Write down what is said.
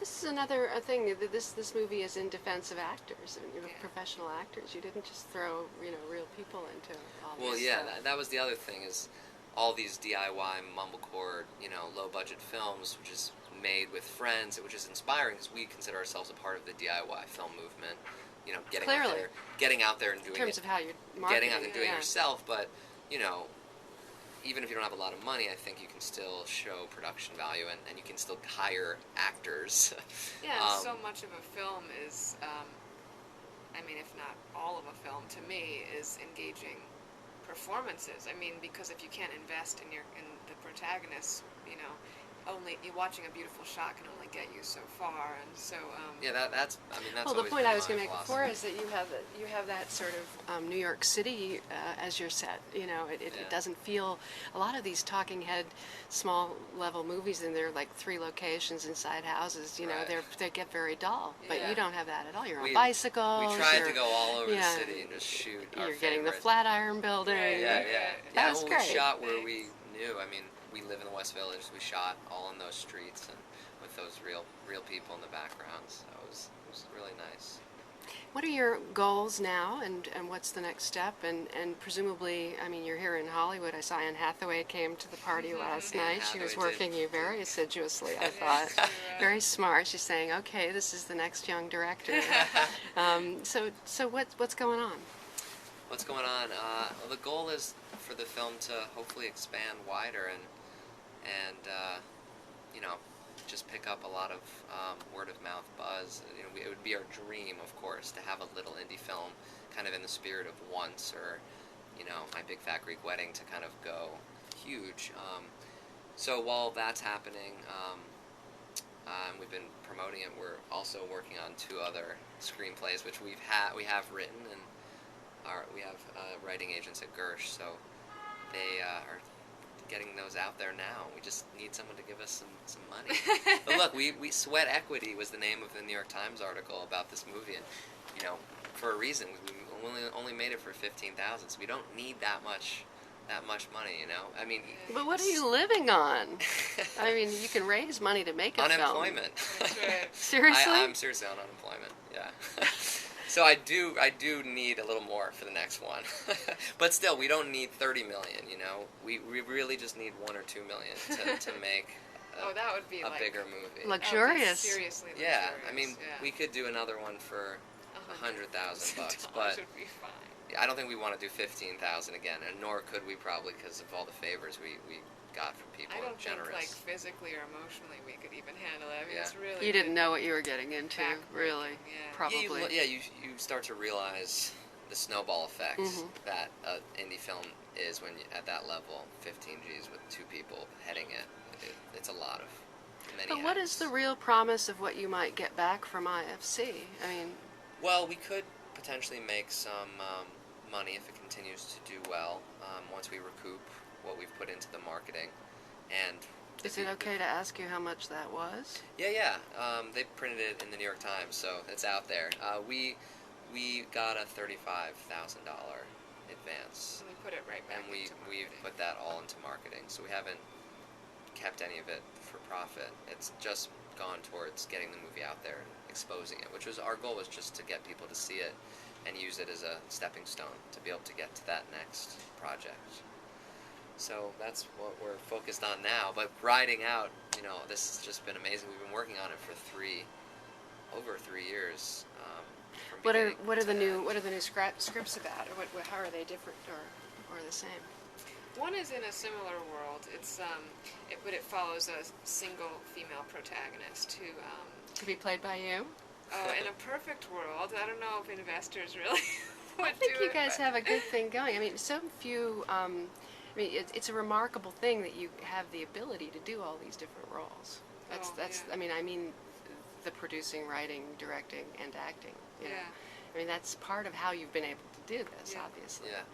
this is another thing. This movie is in defense of actors and professional actors. You didn't just throw real people into all this. Well, yeah, that was the other thing is all these DIY mumblecore, low budget films, which is made with friends, which is inspiring because we consider ourselves a part of the DIY film movement. Getting out there and doing it. In terms of how you're marketing. Getting out there and doing it yourself, but even if you don't have a lot of money, I think you can still show production value and you can still hire actors. Yeah, so much of a film is, if not all of a film, to me, is engaging performances. Because if you can't invest in the protagonists, only watching a beautiful shot can only get you so far, and so. That's. Well, the point I was going to make before is that you have that sort of New York City as your set. It doesn't feel. A lot of these talking head, small level movies, and they're like 3 locations inside houses. They get very dull. But you don't have that at all. You're on bicycles. We tried to go all over the city and just shoot. You're getting the Flatiron Building. That was great. We shot where we knew. We live in the West Village. We shot all in those streets and with those real people in the background. So it was really nice. What are your goals now, and what's the next step? And presumably, you're here in Hollywood. I saw Anne Hathaway came to the party last night. She was working you very assiduously, I thought. Very smart. She's saying, okay, this is the next young director. So what's going on? What's going on? The goal is for the film to hopefully expand wider and just pick up a lot of word-of-mouth buzz. It would be our dream, of course, to have a little indie film kind of in the spirit of Once or, My Big Fat Greek Wedding to kind of go huge. So while that's happening, we've been promoting it, we're also working on 2 other screenplays, which we have written, and we have writing agents at Gersh, so they are getting those out there now. We just need someone to give us some money. But look, we Sweat Equity was the name of the New York Times article about this movie, and for a reason, we only made it for $15,000, so we don't need that much money, But what are you living on? You can raise money to make a unemployment. Film. Seriously? I'm seriously on unemployment. Yeah. So I do need a little more for the next one, but still, we don't need $30 million. We really just need $1 or $2 million to make that would be a bigger movie. Luxurious. Seriously luxurious. We could do another one for $100,000 bucks, but would be fine. I don't think we want to do $15,000 again, and nor could we probably because of all the favors we got from people. I don't generous. think physically or emotionally we could even handle it. It's really. You didn't know what you were getting into, really. Yeah. Probably. You start to realize the snowball effect that an indie film is when at that level, 15 Gs with 2 people heading it. It's a lot of many. But what is the real promise of what you might get back from IFC? Well, we could potentially make some money if it continues to do well once we recoup what we've put into the marketing. And is it okay to ask you how much that was? Yeah. They printed it in the New York Times, so it's out there. We got a $35,000 advance. And we put it right back. And we've put that all into marketing, so we haven't kept any of it for profit. It's just gone towards getting the movie out there, exposing it, which was our goal, was just to get people to see it and use it as a stepping stone to be able to get to that next project. So that's what we're focused on now. But riding out, this has just been amazing. We've been working on it for over 3 years. What are the new scripts about, or how are they different or the same? One is in a similar world. But it follows a single female protagonist who. To be played by you? Oh, in a perfect world, I don't know if investors really would I think do you guys have a good thing going. So few. It's a remarkable thing that you have the ability to do all these different roles. That's. The producing, writing, directing, and acting. That's part of how you've been able to do this, obviously. Yeah.